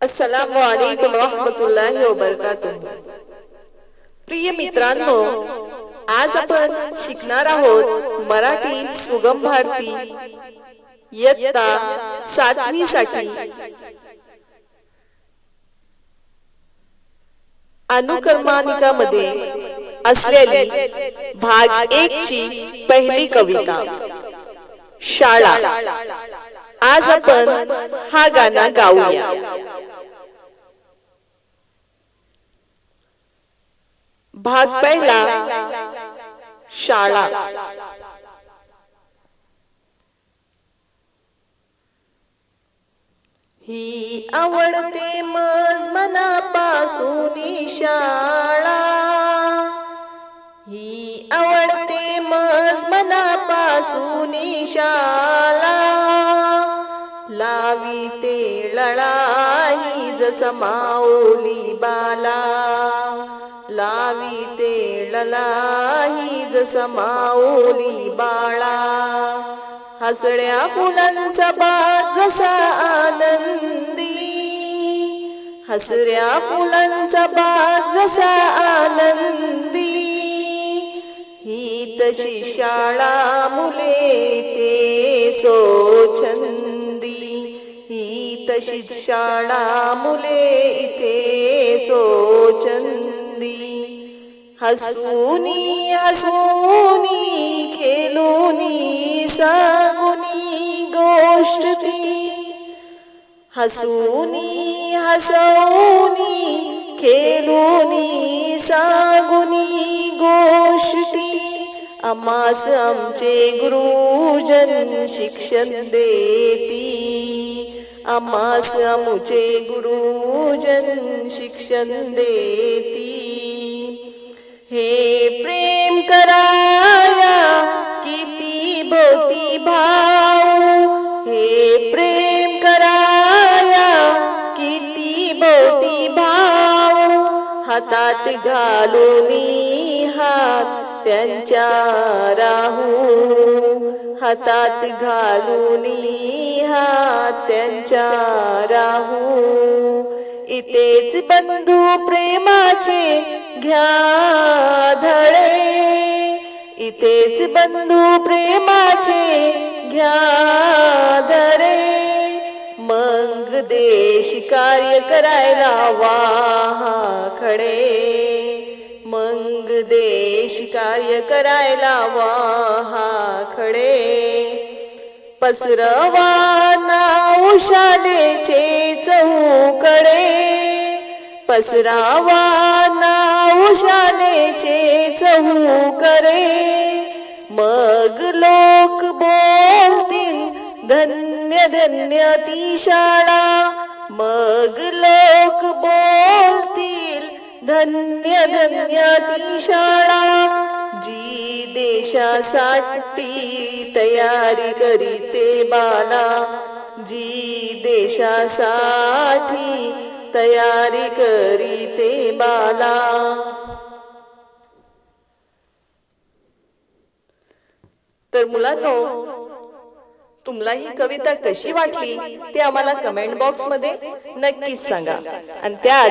अस्सलामु अलैकुम रहमतुल्लाहि व बरकातुह। प्रिय मित्रांनो, आज आपण शिकणार आहोत मराठी सुगम भारती इयत्ता 7वी साठी अनुक्रमानिकामध्ये असलेली भाग 1 ची पहिली कविता शाळा। आज आपण हा गाणं गाऊया। भाग पहिला शाळा। ही आवडते मज मनापासून शाळा, ही आवडते मज मनापासून शाळा। लावी ते लळा ही जसा माऊली बाला, लावी ते लळा ही जसा माऊली बाळा। हसड्या फुलांचा बाग जसा आनंदी, हसऱ्या फुलांचा बाग जसा आनंदी। ही तशी शाळा मुले ते सोछंदी, ही तशीच शाळा मुले इथे सोछंदी। हसूनी हसूनी खेळूनी सांगुनी गोष्ट ती, हसूनी हसवूनी खेळूनी सांगुनी गोष्टी। आम्हास आमचे गुरुजन शिक्षण देती, आम्हास आमचे गुरुजन शिक्षण देती। हे प्रेम कराया किती भोवती भाव, हे प्रेम कराया किती भोवती भाव। हातात घालूनी हात त्यांच्या राहू, हातात घालूनी हात त्यांच्या राहू। इथेच बंधू प्रेमाचे घ्या धडे, इथेच बंधू प्रेमाचे घ्या धडे। मग देश कार्य करायला वाहा खडे, मग देश कार्य करायला वाहा खडे। पसरवा नाव शाळेचे चहूकडे, पसरावा नाव शाळेचे चहूकडे। मग लोक बोलतील धन्य धन्य ती शाळा, मग लोक बोलतील धन्य धन्य ती शाळा। जी देशासाठी तयारी करीते बाला, जी देशासाठी तयारी करीते बाला। तर मुलांनो, तुम्हाला ही कविता कशी वाटली ते आम्हाला कमेंट बॉक्स मध्ये नक्कीच सांगा। आणि त्या